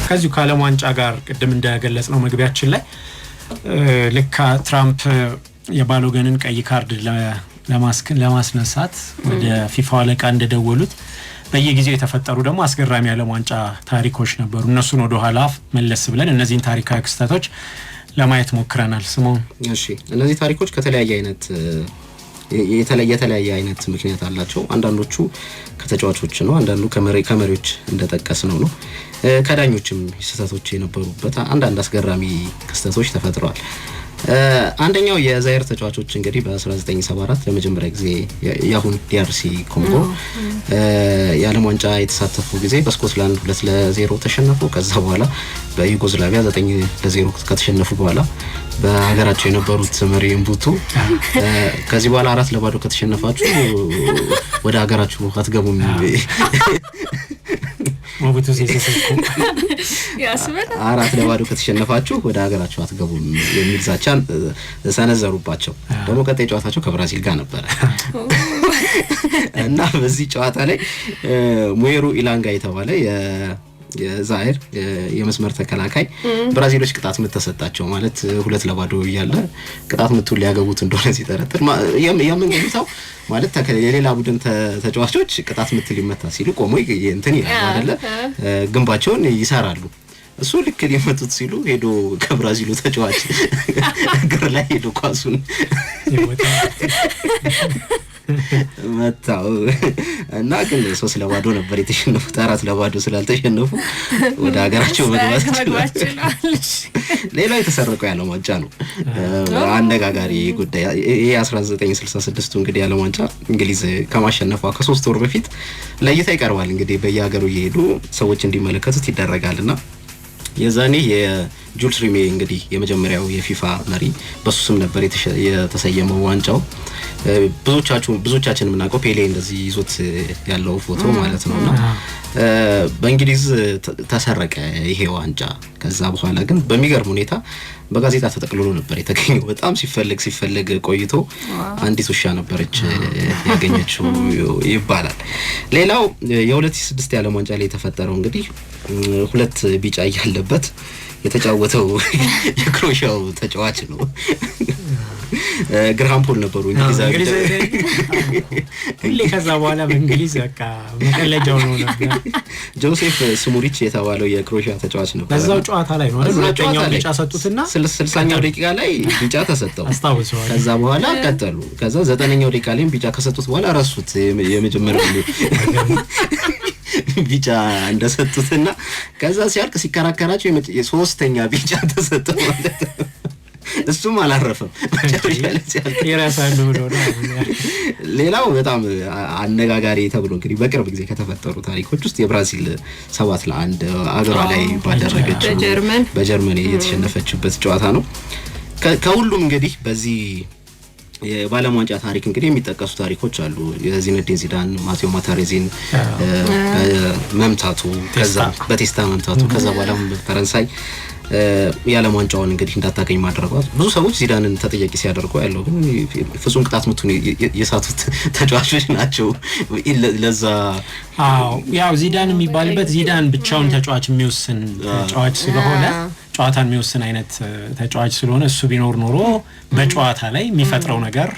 ከዚሁ ከዓለም ዋንጫ ጋር ቅድም እንደገለጽነው መግቢያችን ላይ ልክ ትራምፕ የባሎገንን ቀይ ካርድ ለማስነሳት ወደ ፊፋ አለቃ እንደደወሉት በየጊዜው የተፈጠሩ ደግሞ አስገራሚ ዓለም ዋንጫ ታሪኮች ነበሩ። እነሱን ወደ ኋላ መለስ ብለን እነዚህን ታሪካዊ ክስተቶች ለማየት ሞክረናል። ስሞን እሺ፣ እነዚህ ታሪኮች ከተለያየ አይነት ምክንያት አላቸው። አንዳንዶቹ ከተጫዋቾች ነው፣ አንዳንዱ ከመሪዎች እንደጠቀስነው ነው። ከዳኞችም ስህተቶች የነበሩበት አንዳንድ አስገራሚ ክስተቶች ተፈጥረዋል። አንደኛው የዛይር ተጫዋቾች እንግዲህ በ1974 ለመጀመሪያ ጊዜ ያሁን ዲአርሲ ኮንጎ የዓለም ዋንጫ የተሳተፉ ጊዜ በስኮትላንድ 2-0 ተሸነፉ። ከዛ በኋላ በዩጎዝላቪያ 9-0 ከተሸነፉ በኋላ በሀገራቸው የነበሩት መሪ እምቡቱ ከዚህ በኋላ 4-0 ከተሸነፋችሁ ወደ ሀገራችሁ አትገቡም ሞቡቱ ሲሰሰኩ ያስበላ 4-0 ከተሸነፋችሁ ወደ ሀገራችሁ አትገቡም የሚል ዛቻን ሰነዘሩባቸው። ደግሞ ቀጣይ ጨዋታቸው ከብራዚል ጋር ነበር እና በዚህ ጨዋታ ላይ ሙዌሩ ኢላንጋ የተባለ የዛይር የመስመር ተከላካይ ብራዚሎች ቅጣት ምት ተሰጣቸው። ማለት 2-0 እያለ ቅጣት ምቱን ሊያገቡት እንደሆነ ሲጠረጥር የምንገምተው ማለት የሌላ ቡድን ተጫዋቾች ቅጣት ምት ሊመታ ሲሉ ቆሞ እንትን ይላሉ አይደለ፣ ግንባቸውን ይሰራሉ። እሱ ልክ ሊመቱት ሲሉ ሄዶ ከብራዚሉ ተጫዋች እግር ላይ ሄዶ ኳሱን መታው እና ግን 3-0 ነበር የተሸነፉት። 4-0 ስላልተሸነፉ ወደ ሀገራቸው መግባት ይችላል። ሌላው የተሰረቀው የዓለም ዋንጫ ነው። አነጋጋሪ ጉዳይ ይሄ 1966 እንግዲህ የዓለም ዋንጫ እንግሊዝ ከማሸነፏ ከ3 ወር በፊት ለእይታ ይቀርባል። እንግዲህ በየሀገሩ እየሄዱ ሰዎች እንዲመለከቱት ይደረጋልና የዛኔ የጁልስ ሪሜ እንግዲህ የመጀመሪያው የፊፋ መሪ በሱ ስም ነበር የተሰየመው ዋንጫው። ብዙዎቻችን የምናውቀው ፔሌ እንደዚህ ይዞት ያለው ፎቶ ማለት ነውና በእንግሊዝ ተሰረቀ ይሄ ዋንጫ። ከዛ በኋላ ግን በሚገርም ሁኔታ በጋዜጣ ተጠቅልሎ ነበር የተገኘው። በጣም ሲፈልግ ቆይቶ አንዲት ውሻ ነበረች ያገኘችው ይባላል። ሌላው የ2006 የዓለም ዋንጫ ላይ የተፈጠረው እንግዲህ 2 ቢጫ ያለበት የተጫወተው የክሮኤሺያው ተጫዋች ነው። ግራሃም ፖል ነበሩ እንግሊዛዊ ሁሌ ከዛ በኋላ በእንግሊዝ በቃ መቀለጃው ነው ነበር። ጆሴፍ ስሙሪች የተባለው የክሮኤሺያ ተጫዋች ነበር። በዛው ጨዋታ ላይ ነው አይደል? ሁለተኛው ቢጫ ሰጡትና 60ኛው ደቂቃ ላይ ቢጫ ተሰጠው። አስታውሰዋለሁ። ከዛ በኋላ ቀጠሉ። ከዛ 9ኛው ደቂቃ ላይ ቢጫ ከሰጡት በኋላ ረሱት የመጀመሪያው ቢጫ እንደሰጡትና ከዛ ሲያልቅ ሲከራከራቸው የ3ኛ ቢጫ ተሰጠው ማለት ነው። እሱም አላረፈም የራሳሉ ነው። ሌላው በጣም አነጋጋሪ ተብሎ እንግዲህ በቅርብ ጊዜ ከተፈጠሩ ታሪኮች ውስጥ የብራዚል 7-1 አገሯ ላይ ባደረገችው በጀርመን የተሸነፈችበት ጨዋታ ነው። ከሁሉም እንግዲህ በዚህ የዓለም ዋንጫ ታሪክ እንግዲህ የሚጠቀሱ ታሪኮች አሉ። የዚነዲን ዚዳን ማቴዎ ማታሬዚን መምታቱ፣ ከዛ በቴስታ መምታቱ፣ ከዛ በኋላ ፈረንሳይ የዓለም ዋንጫውን እንግዲህ እንዳታገኝ ማድረጓት ብዙ ሰዎች ዚዳንን ተጠያቂ ሲያደርጉ ያለው ግን ፍጹም ቅጣት ምቱን የሳቱት ተጫዋቾች ናቸው። ለዛ ያው ዚዳን የሚባልበት ዚዳን ብቻውን ተጫዋች የሚወስን ተጫዋች ስለሆነ ጨዋታን የሚወስን አይነት ተጫዋች ስለሆነ እሱ ቢኖር ኖሮ በጨዋታ ላይ የሚፈጥረው ነገር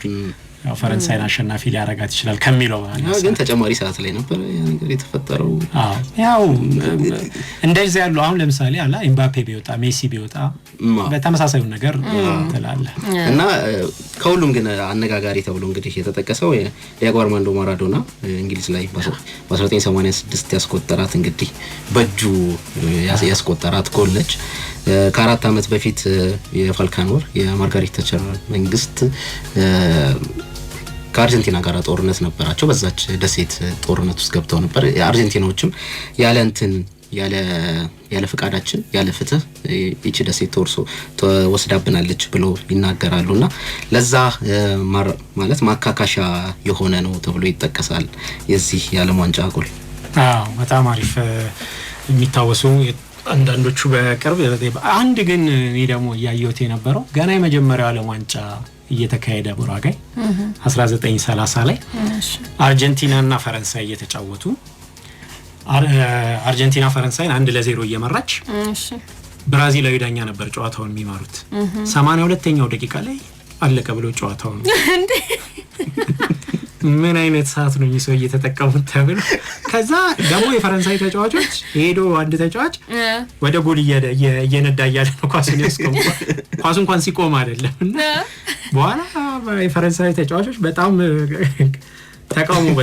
ያው ፈረንሳይን አሸናፊ ሊያረጋት ይችላል ከሚለው ግን ተጨማሪ ሰዓት ላይ ነበር ያ ነገር የተፈጠረው። ያው እንደዚህ ያለው አሁን ለምሳሌ አላ ኤምባፔ ቢወጣ ሜሲ ቢወጣ በተመሳሳዩ ነገር ተላለ እና ከሁሉም ግን አነጋጋሪ ተብሎ እንግዲህ የተጠቀሰው ዲያጎ አርማንዶ ማራዶና እንግሊዝ ላይ በ1986 ያስቆጠራት እንግዲህ በእጁ ያስቆጠራት ጎል ነች። ከ4 ዓመት በፊት የፋልካኖር የማርጋሪት ተቸር መንግስት ከአርጀንቲና ጋር ጦርነት ነበራቸው። በዛች ደሴት ጦርነት ውስጥ ገብተው ነበር። አርጀንቲናዎችም ያለ ፍቃዳችን ያለ ፍትህ እቺ ደሴት ተወስዳብናለች ብሎ ይናገራሉና ለዛ ማለት ማካካሻ የሆነ ነው ተብሎ ይጠቀሳል የዚህ የዓለም ዋንጫ ጎል። በጣም አሪፍ የሚታወሱ አንዳንዶቹ በቅርብ አንድ ግን እኔ ደግሞ ያየሁት የነበረው ገና የመጀመሪያው ዓለም ዋንጫ እየተካሄደ ቡራጋይ 1930 ላይ አርጀንቲና እና ፈረንሳይ እየተጫወቱ አርጀንቲና ፈረንሳይን 1-0 እየመራች እሺ ብራዚላዊ ዳኛ ነበር ጨዋታውን የሚመሩት 82ኛው ደቂቃ ላይ አለቀ ብሎ ጨዋታውን እንዴ ምን አይነት ሰዓት ነው ይሰው እየተጠቀሙት ተብሎ ከዛ ደግሞ የፈረንሳይ ተጫዋቾች ሄዶ አንድ ተጫዋች ወደ ጎል እየነዳ ያለ ነው ኳሱን ያስቆም ኳሱ እንኳን ሲቆም አይደለም እና በኋላ የፈረንሳይ ተጫዋቾች በጣም ተቃውሞ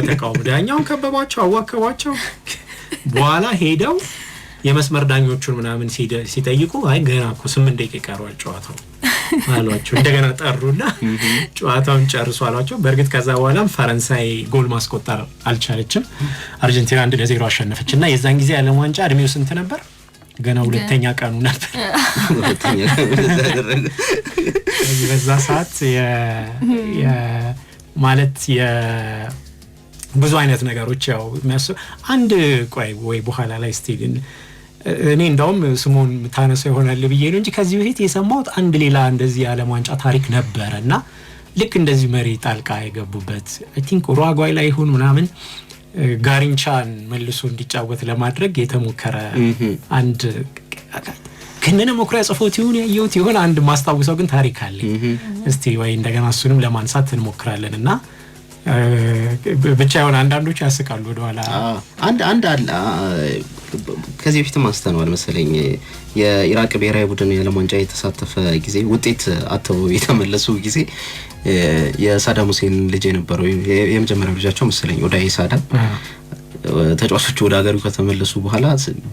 ዳኛውን ከበቧቸው አዋከቧቸው በኋላ ሄደው የመስመር ዳኞቹን ምናምን ሲጠይቁ አይ ገና እኮ 8 ደቂቃ ቀረዋል ጨዋታው አሏቸው እንደገና ጠሩና ጨዋታውን ጨርሱ አሏቸው በርግጥ ከዛ በኋላም ፈረንሳይ ጎል ማስቆጠር አልቻለችም አርጀንቲና 1-0 አሸነፈችና የዛን ጊዜ ዓለም ዋንጫ እድሜው ስንት ነበር ገና ሁለተኛ ቀኑ ነበር ሁለተኛ በዛ ሰዓት ማለት ብዙ አይነት ነገሮች ያው አንድ ቆይ ወይ በኋላ ላይ ስቲልን እኔ እንደውም ስሙን ታነሰው ይሆናል ብዬ ነው እንጂ ከዚህ በፊት የሰማሁት አንድ ሌላ እንደዚህ ዓለም ዋንጫ ታሪክ ነበርና ልክ እንደዚህ መሪ ጣልቃ የገቡበት አይ ቲንክ ኡሩጓይ ላይ ይሁን ምናምን ጋሪንቻን መልሶ እንዲጫወት ለማድረግ የተሞከረ አንድ ከነነ ሞክራ ጽፎት ይሁን አንድ ማስታወሰው ግን ታሪክ አለ እስቲ ወይ እንደገና እሱንም ለማንሳት እንሞክራለንና ብቻ ይሁን አንዳንዶች ያስቃሉ ወደኋላ አንድ አለ ከዚህ በፊት ማስተናወል መሰለኝ የኢራቅ ብሔራዊ ቡድን የዓለም ዋንጫ የተሳተፈ ጊዜ ውጤት አጥተው የተመለሱ ጊዜ የሳዳም ሁሴን ልጅ የነበረው የመጀመሪያው ልጃቸው መሰለኝ ኦዳይ ሳዳም ተጫዋቾቹ ወደ ሀገሩ ከተመለሱ በኋላ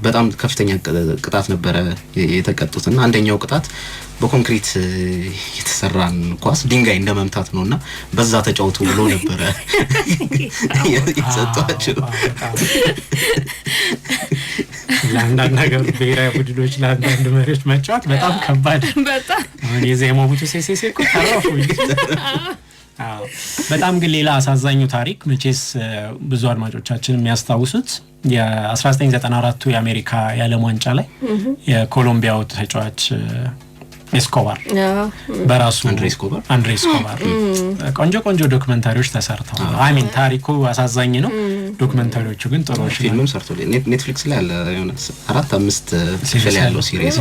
በጣም ከፍተኛ ቅጣት ነበር የተቀጡትና አንደኛው ቅጣት በኮንክሪት የተሰራን ኳስ ድንጋይ እንደመምታት ነውና በዛ ተጫውቱ ብሎ ነበር የሰጣቸው ለአንዳንድ ነገር ብሔራዊ ቡድኖች ለአንዳንድ መሪዎች መጫወት በጣም ከባድ በጣም አሁን የዘሞቡቱ ሴሴ እኮ ታረፉ በጣም ግን ሌላ አሳዛኙ ታሪክ መቼስ ብዙ አድማጮቻችን የሚያስታውሱት የ1994 የአሜሪካ የዓለም ዋንጫ ላይ የኮሎምቢያው ተጫዋች ኤስኮባር በራሱ አንድሬ ኤስኮባር ቆንጆ ዶክመንታሪዎች ተሰርተዋል አይ ሚን ታሪኩ አሳዛኝ ነው ዶክመንታሪዎቹ ግን ጥሩዎች ፊልምም ሰርቷል ኔትፍሊክስ ላይ አለ የሆነ 4-5 ክፍል ያለው ሲሪስ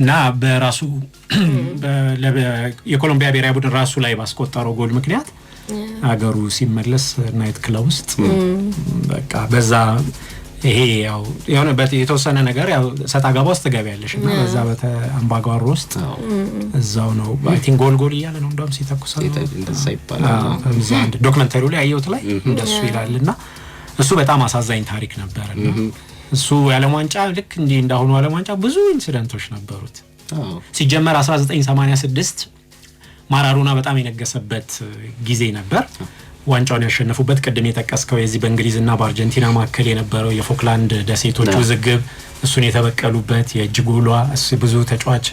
እና በራሱ የኮሎምቢያ ብሔራዊ ቡድን ራሱ ላይ ባስቆጠረው ጎል ምክንያት አገሩ ሲመለስ ናይት ክለብ ውስጥ በቃ በዛ ይሄ ያው የሆነ የተወሰነ ነገር ያው ሰጣጋባ ውስጥ ገበያለሽና በዛ በአምባጓሮ ውስጥ እዛው ነው አይ ቲንክ ጎል እያለ ነው እንደውም ሲተኩሳው እንደዛ ይባላል እዛ አንድ ዶክመንታሪው ላይ አየሁት ላይ እንደሱ ይላልና እሱ በጣም አሳዛኝ ታሪክ ነበርና እሱ የዓለም ዋንጫ ልክ እንዲህ እንዳሁኑ ዓለም ዋንጫ ብዙ ኢንሲደንቶች ነበሩት ሲጀመር 1986 ማራዶና በጣም የነገሰበት ጊዜ ነበር ዋንጫውን ያሸነፉበት ቅድም የጠቀስከው የዚህ በእንግሊዝና በአርጀንቲና መካከል የነበረው የፎክላንድ ደሴቶች ውዝግብ እሱን የተበቀሉበት የእጅጉሏ እሱ ብዙ ተጫዋች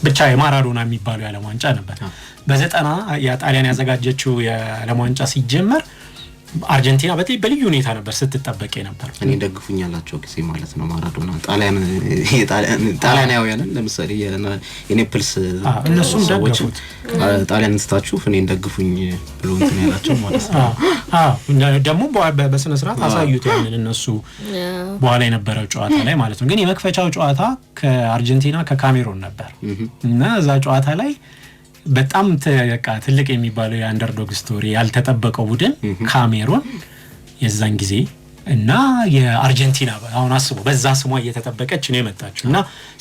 ብቻ የማራዶና የሚባለው የዓለም ዋንጫ ነበር በ90 የጣሊያን ያዘጋጀችው የዓለም ዋንጫ ሲጀመር አርጀንቲና በልዩ ሁኔታ ነበር ስትጠበቅ ነበር እኔ ደግፉኛላቸው ጊዜ ማለት ነው ማራዶና ጣሊያናውያንን ለምሳሌ የኔፕልስ እነሱም ደግፉት ጣሊያን እንስታችሁ እኔን ደግፉኝ ብሎ እንትን ያላቸው ማለት ነው ደግሞ በስነ ስርዓት አሳዩት ያንን እነሱ በኋላ የነበረው ጨዋታ ላይ ማለት ነው ግን የመክፈቻው ጨዋታ ከአርጀንቲና ከካሜሩን ነበር እና እዛ ጨዋታ ላይ በጣም ትልቅ የሚባለው የአንደርዶግ ስቶሪ ያልተጠበቀው ቡድን ካሜሩን የዛን ጊዜ እና የአርጀንቲና አሁን አስቦ በዛ ስሟ እየተጠበቀች ነው የመጣችውና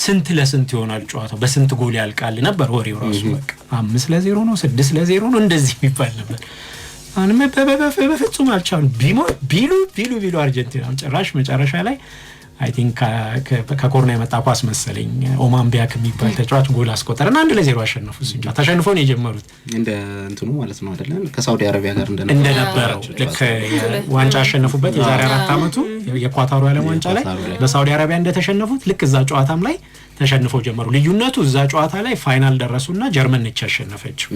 ስንት ለስንት ይሆናል ጨዋታው በስንት ጎል ያልቃል ነበር ወሬው ራሱ በቃ 5-0 ነው 6-0 ነው እንደዚህ የሚባል ነበር አሁን በፍጹም አልቻሉም ቢሉ አርጀንቲና ጭራሽ መጨረሻ ላይ አይ ቲንክ ከኮርና የመጣ ኳስ መሰለኝ ኦማን ቢያክ የሚባል ተጫዋች ጎል አስቆጠረና 1-0 አሸነፉ ሲንጃ ተሸንፈው ነው የጀመሩት እንደ እንትኑ ማለት ነው አይደል ከሳውዲ አረቢያ ጋር እንደነበረው ልክ ዋንጫ አሸነፉበት የዛሬ 4 አመቱ የኳታሩ ዓለም ዋንጫ ላይ በሳውዲ አረቢያ እንደተሸነፉት ልክ እዛ ጨዋታም ላይ ተሸንፈው ጀመሩ ልዩነቱ እዛ ጨዋታ ላይ ፋይናል ደረሱና ጀርመን ነች ያሸነፈችው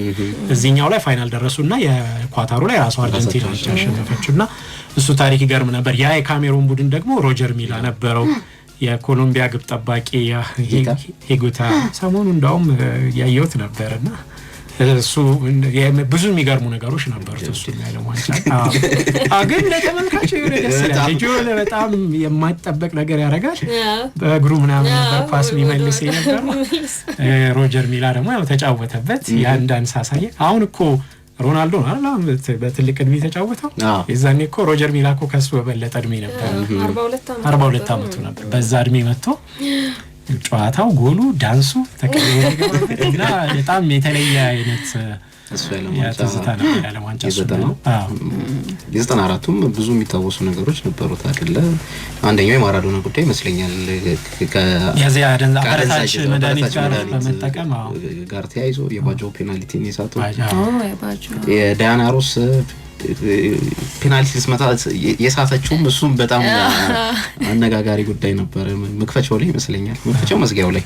እዚህኛው ላይ ፋይናል ደረሱና የኳታሩ ላይ ራሱ አርጀንቲና ነች ያሸነፈችውና እሱ ታሪክ ይገርም ነበር ያ የካሜሩን ቡድን ደግሞ ሮጀር ሚላ ነበረው የኮሎምቢያ ግብ ጠባቂ ሂጉታ ሰሞኑ እንደውም ያየሁት ነበርና እሱ ብዙ የሚገርሙ ነገሮች ነበሩት እሱ የዓለም ዋንጫ ግን ለተመልካቹ ደስ ይላል ጆለ በጣም የማይጠበቅ ነገር ያደርጋል በእግሩ ምናምን ነበር ፓስ ሊመልስ ነበር ሮጀር ሚላ ደግሞ ያው ተጫወተበት ያንዳን ሳሳየ አሁን እኮ ሮናልዶ አላም በትልቅ እድሜ ተጫወተው የዛኔ እኮ ሮጀር ሚላ እኮ ከሱ በበለጠ እድሜ ነበር 42 አመቱ ነበር በዛ እድሜ መጥቶ ጨዋታው ጎሉ ዳንሱ ተቀየረና በጣም የተለየ አይነት እሱ ያለም ዋንጫ ነው የ94ቱም ብዙ የሚታወሱ ነገሮች ነበሩት አይደለ አንደኛው የማራዶና ጉዳይ ይመስለኛል ከያዚያ አደንዛዥ መድኃኒት ጋር በመጠቀም ጋር ተያይዞ የባጆ ፔናልቲን ይሳቱ የዳያና ሮስ ፔናልቲ ስመታ የሳተችውም እሱም በጣም አነጋጋሪ ጉዳይ ነበር መክፈቻው ላይ ይመስለኛል መክፈቻው መዝጊያው ላይ